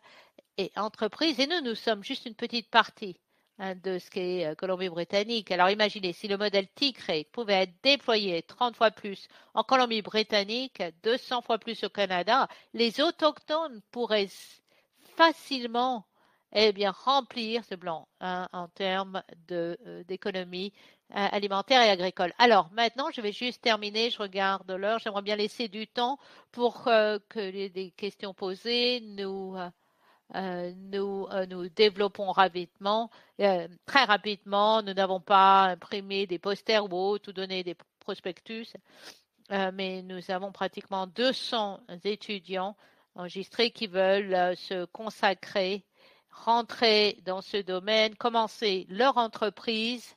et entreprise. Et nous sommes juste une petite partie de ce qu'est Colombie-Britannique. Alors imaginez, si le modèle Tea pouvait être déployé 30 fois plus en Colombie-Britannique, 200 fois plus au Canada, les autochtones pourraient facilement eh bien, remplir ce blanc en termes d'économie alimentaire et agricole. Alors maintenant, je vais juste terminer, je regarde l'heure, j'aimerais bien laisser du temps pour que les questions posées nous développons rapidement, très rapidement. Nous n'avons pas imprimé des posters ou autres ou donné des prospectus, mais nous avons pratiquement 200 étudiants enregistrés qui veulent se consacrer, rentrer dans ce domaine, commencer leur entreprise.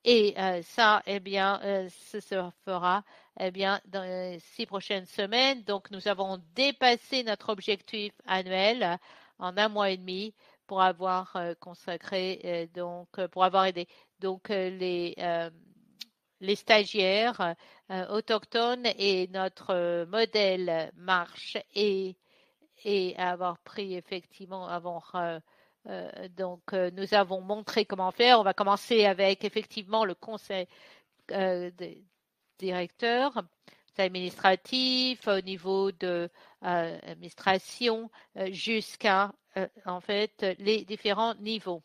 Et ça, eh bien, ce se fera eh bien, dans les 6 prochaines semaines. Donc, nous avons dépassé notre objectif annuel en un mois et demi pour avoir consacré, pour avoir aidé. Donc, les stagiaires autochtones et notre modèle marche et avoir pris effectivement nous avons montré comment faire. On va commencer avec effectivement le conseil des directeurs administratifs au niveau de administration jusqu'à en fait les différents niveaux.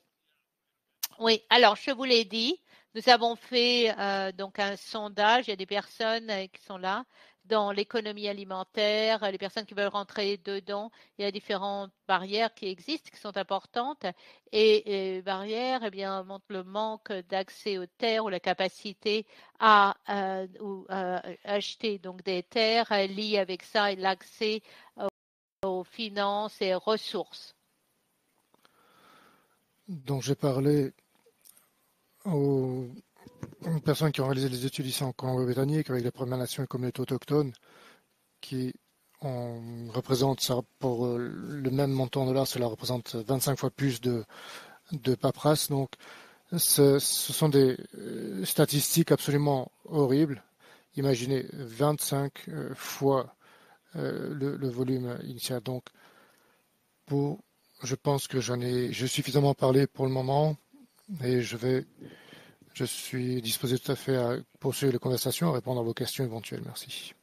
Oui, alors je vous l'ai dit, nous avons fait donc un sondage. Il y a des personnes qui sont là dans l'économie alimentaire, les personnes qui veulent rentrer dedans. Il y a différentes barrières qui existent, qui sont importantes. Et les barrières, eh bien, montrent le manque d'accès aux terres ou la capacité à acheter donc des terres liées avec ça et l'accès aux finances et ressources. Donc j'ai parlé aux personnes qui ont réalisé des études ici en Colombie-Britannique avec les Premières Nations et communautés autochtones qui représentent ça pour le même montant de l'art, cela représente 25 fois plus de paperasse. Donc ce sont des statistiques absolument horribles. Imaginez 25 fois le volume initial. Donc je pense que j'ai suffisamment parlé pour le moment et je suis disposé tout à fait à poursuivre les conversations et répondre à vos questions éventuelles. Merci.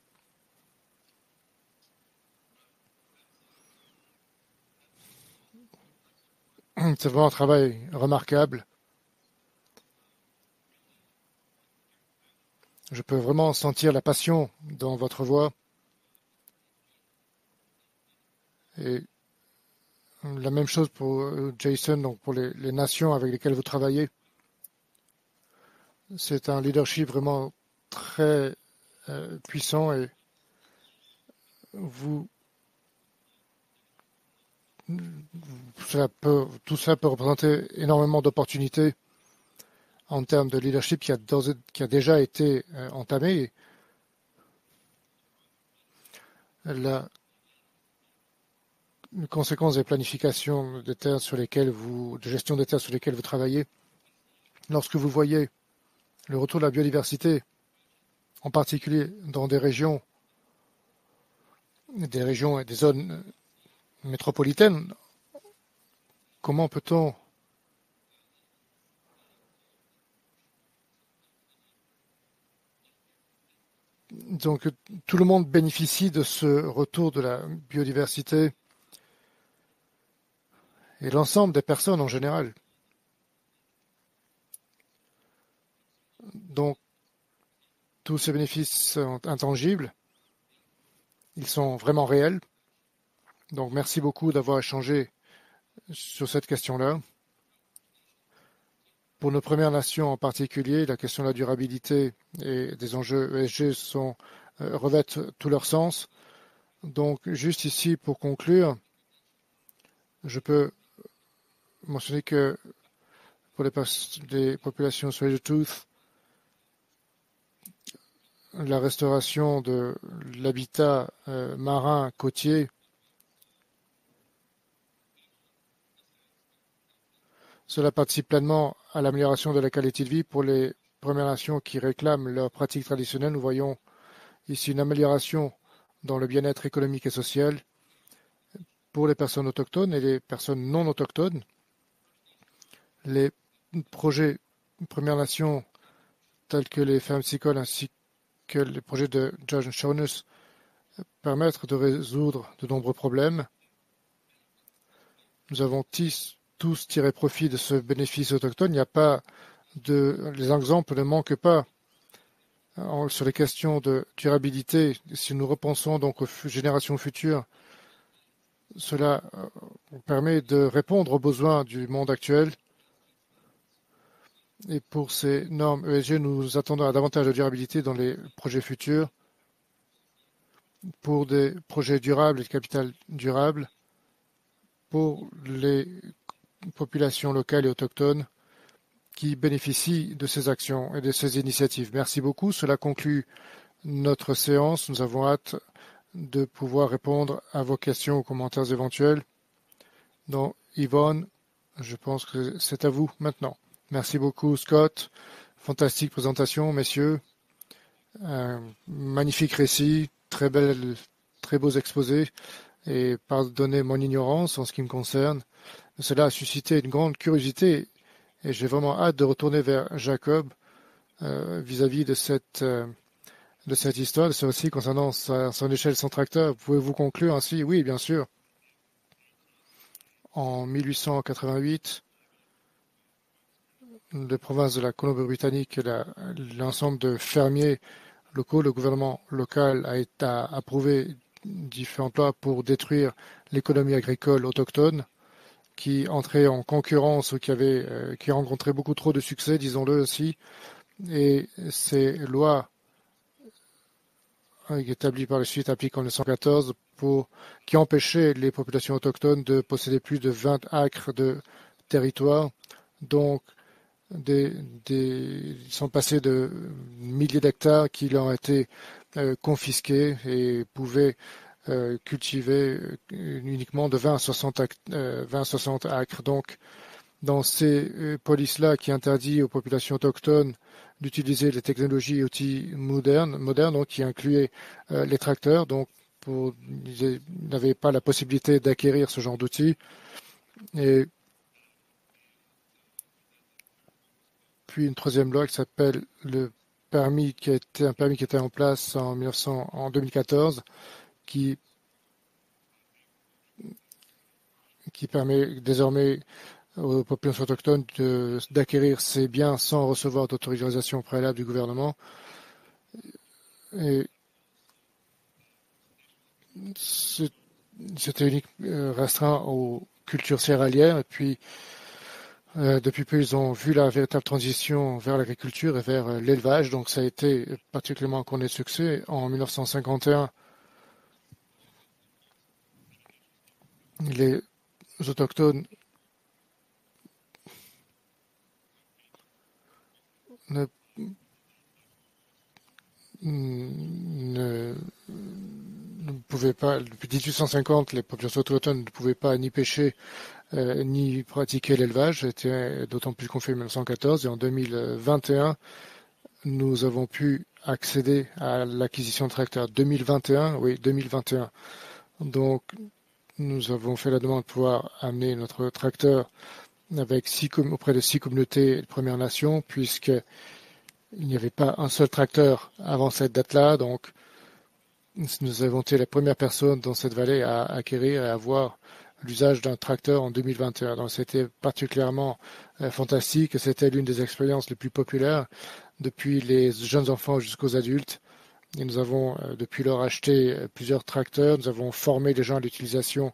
C'est vraiment un travail remarquable. Je peux vraiment sentir la passion dans votre voix. Et la même chose pour Jason, donc pour les nations avec lesquelles vous travaillez. C'est un leadership vraiment très puissant et tout ça peut représenter énormément d'opportunités en termes de leadership qui a déjà été entamé. La conséquence des planifications des terres de gestion des terres sur lesquelles vous travaillez, lorsque vous voyez le retour de la biodiversité, en particulier dans des régions et des zones métropolitaines, comment peut-on donc tout le monde bénéficie de ce retour de la biodiversité et l'ensemble des personnes en général. Donc tous ces bénéfices sont intangibles, ils sont vraiment réels. Donc merci beaucoup d'avoir échangé sur cette question-là. Pour nos Premières Nations en particulier, la question de la durabilité et des enjeux ESG revêtent tout leur sens. Donc juste ici pour conclure, je peux mentionner que pour les populations Swaledtooth, la restauration de l'habitat marin côtier cela participe pleinement à l'amélioration de la qualité de vie pour les Premières Nations qui réclament leurs pratiques traditionnelles. Nous voyons ici une amélioration dans le bien-être économique et social pour les personnes autochtones et les personnes non autochtones. Les projets Premières Nations tels que les fermes piscicoles ainsi que les projets de John Shaughnessy permettent de résoudre de nombreux problèmes. Nous avons tous tiré profit de ce bénéfice autochtone. Les exemples ne manquent pas sur les questions de durabilité. Si nous repensons donc aux générations futures, cela permet de répondre aux besoins du monde actuel. Et pour ces normes ESG, nous attendons à davantage de durabilité dans les projets futurs pour des projets durables et de capital durable pour les populations locales et autochtones qui bénéficient de ces actions et de ces initiatives. Merci beaucoup. Cela conclut notre séance. Nous avons hâte de pouvoir répondre à vos questions ou commentaires éventuels. Donc, Yvonne, je pense que c'est à vous maintenant. Merci beaucoup, Scott. Fantastique présentation, messieurs. Un magnifique récit, très beaux exposés. Et pardonnez mon ignorance en ce qui me concerne. Cela a suscité une grande curiosité et j'ai vraiment hâte de retourner vers Jacob vis-à-vis de cette histoire, de ce récit concernant son échelle sans tracteur. Pouvez-vous conclure ainsi? Oui, bien sûr. En 1888, les provinces de la Colombie-Britannique et l'ensemble de fermiers locaux, le gouvernement local a approuvé différentes lois pour détruire l'économie agricole autochtone qui entrait en concurrence ou qui rencontrait beaucoup trop de succès, disons-le aussi. Et ces lois établies par la suite appliquées en 1914 qui empêchaient les populations autochtones de posséder plus de 20 acres de territoire. Donc, ils sont passés de milliers d'hectares qui leur ont été confisqués et pouvaient cultiver uniquement de 20 à 60 acres. Donc, dans ces polices-là qui interdit aux populations autochtones d'utiliser les technologies et outils modernes donc qui incluaient les tracteurs, donc ils n'avaient pas la possibilité d'acquérir ce genre d'outils. Et puis une troisième loi qui s'appelle le permis, qui était en place en 2014, qui permet désormais aux populations autochtones d'acquérir ces biens sans recevoir d'autorisation préalable du gouvernement. Et c'était restreint aux cultures céréalières. Et puis, depuis peu, ils ont vu la véritable transition vers l'agriculture et vers l'élevage. Donc, ça a été particulièrement un couronné de succès. En 1951, les autochtones ne pouvaient pas, depuis 1850, les populations autochtones ne pouvaient pas ni pêcher ni pratiquer l'élevage. C'était d'autant plus qu'on fait en 1914. Et en 2021, nous avons pu accéder à l'acquisition de tracteurs. 2021, oui, 2021. Donc, nous avons fait la demande de pouvoir amener notre tracteur auprès de 6 communautés de Premières Nations, puisqu'il n'y avait pas un seul tracteur avant cette date-là. Donc, nous avons été la première personne dans cette vallée à acquérir et à avoir l'usage d'un tracteur en 2021. Donc, c'était particulièrement fantastique. C'était l'une des expériences les plus populaires depuis les jeunes enfants jusqu'aux adultes. Et nous avons depuis lors acheté plusieurs tracteurs. Nous avons formé les gens à l'utilisation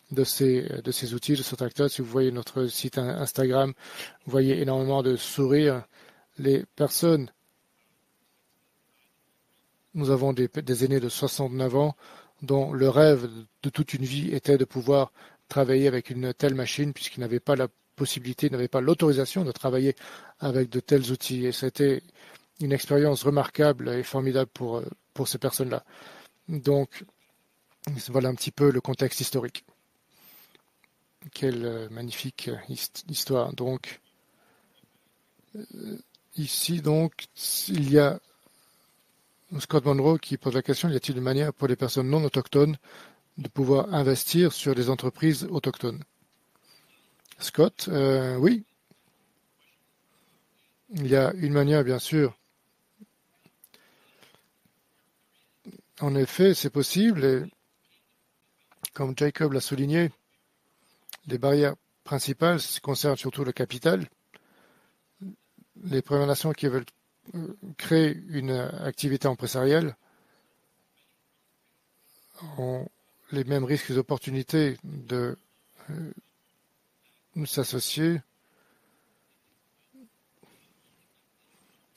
de ces outils, de ce tracteur. Si vous voyez notre site Instagram, vous voyez énormément de sourires. Les personnes, nous avons des aînés de 69 ans dont le rêve de toute une vie était de pouvoir travailler avec une telle machine puisqu'ils n'avaient pas la possibilité, n'avaient pas l'autorisation de travailler avec de tels outils. Et c'était une expérience remarquable et formidable pour ces personnes-là. Donc, voilà un petit peu le contexte historique. Quelle magnifique histoire. Donc, ici, donc, il y a Scott Monroe qui pose la question, y a-t-il une manière pour les personnes non autochtones de pouvoir investir sur des entreprises autochtones? Scott, oui. Il y a une manière, bien sûr. En effet, c'est possible. Et comme Jacob l'a souligné, les barrières principales concernent surtout le capital. Les Premières Nations qui veulent créer une activité empresariale ont les mêmes risques et opportunités de s'associer.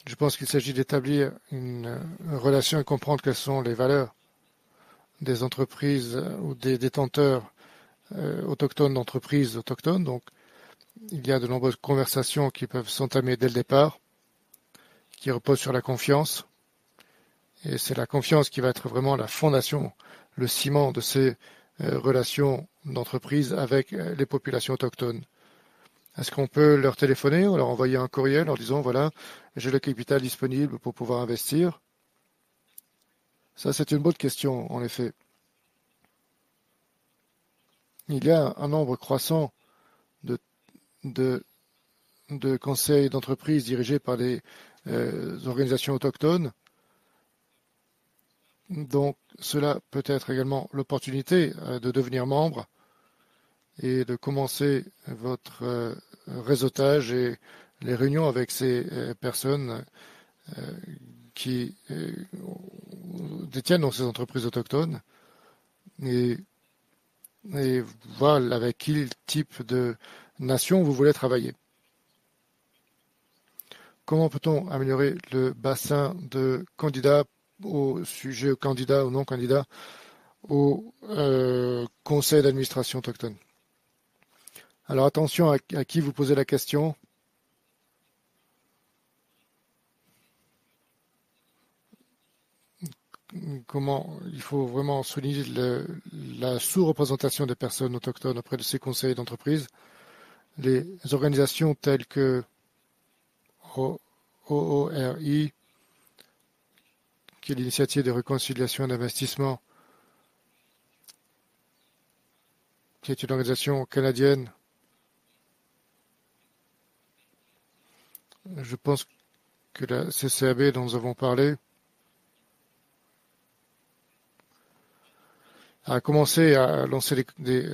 Je pense qu'il s'agit d'établir une relation et comprendre quelles sont les valeurs des entreprises ou des détenteurs autochtones d'entreprises autochtones. Donc, il y a de nombreuses conversations qui peuvent s'entamer dès le départ, qui reposent sur la confiance. Et c'est la confiance qui va être vraiment la fondation, le ciment de ces relations d'entreprise avec les populations autochtones. Est-ce qu'on peut leur téléphoner ou leur envoyer un courriel en disant, voilà, j'ai le capital disponible pour pouvoir investir? Ça, c'est une bonne question, en effet. Il y a un nombre croissant de, de, de conseils d'entreprise dirigés par des organisations autochtones. Donc, cela peut être également l'opportunité de devenir membre et de commencer votre réseautage et les réunions avec ces personnes qui détiennent donc ces entreprises autochtones et, et voir avec quel type de nation vous voulez travailler. Comment peut-on améliorer le bassin de candidats au sujet candidat ou non candidat au conseil d'administration autochtone? Alors attention à qui vous posez la question. Comment il faut vraiment souligner la sous-représentation des personnes autochtones auprès de ces conseils d'entreprise. Les organisations telles que OORI, qui est l'initiative de réconciliation et d'investissement, qui est une organisation canadienne. Je pense que la CCAB dont nous avons parlé a commencé à lancer des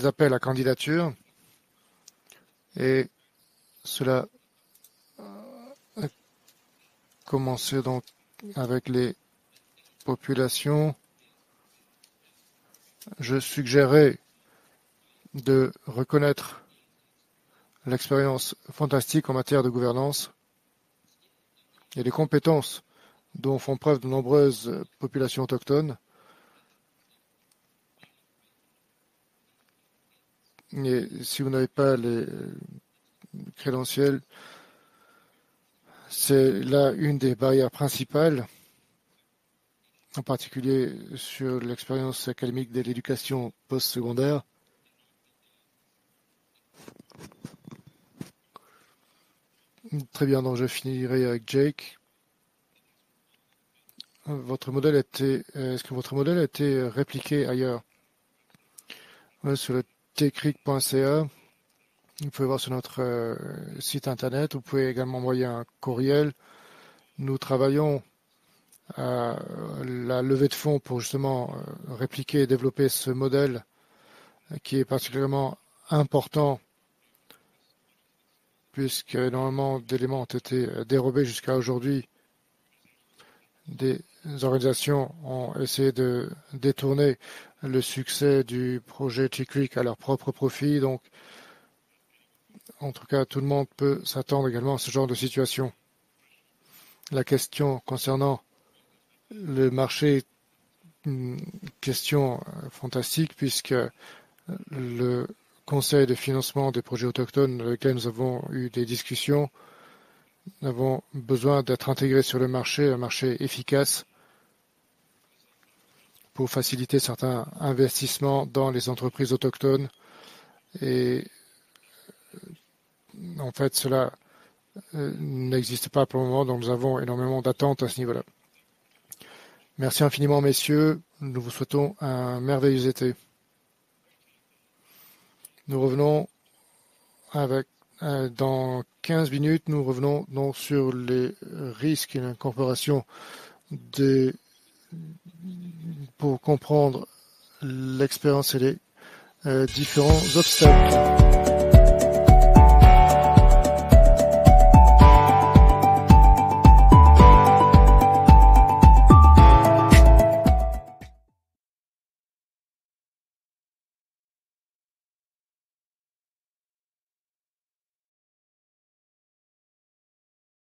appels à candidature et cela a commencé donc avec les populations. Je suggérais de reconnaître l'expérience fantastique en matière de gouvernance et les compétences dont font preuve de nombreuses populations autochtones. Et si vous n'avez pas les crédentiels, c'est là une des barrières principales, en particulier sur l'expérience académique de l'éducation postsecondaire. Très bien, donc je finirai avec Jake. Est-ce que votre modèle a été répliqué ailleurs? Sur le tcric.ca, vous pouvez voir sur notre site internet, vous pouvez également envoyer un courriel. Nous travaillons à la levée de fonds pour justement répliquer et développer ce modèle qui est particulièrement important puisque énormément d'éléments ont été dérobés jusqu'à aujourd'hui. Des organisations ont essayé de détourner le succès du projet tcric à leur propre profit. Donc, en tout cas, tout le monde peut s'attendre également à ce genre de situation. La question concernant le marché, question fantastique puisque le Conseil de financement des projets autochtones avec lequel nous avons eu des discussions, nous avons besoin d'être intégrés sur le marché, un marché efficace pour faciliter certains investissements dans les entreprises autochtones. Et en fait, cela n'existe pas pour le moment, donc nous avons énormément d'attentes à ce niveau-là. Merci infiniment, messieurs. Nous vous souhaitons un merveilleux été. Nous revenons dans 15 minutes, nous revenons donc sur les risques et l'incorporation pour comprendre l'expérience et les différents obstacles.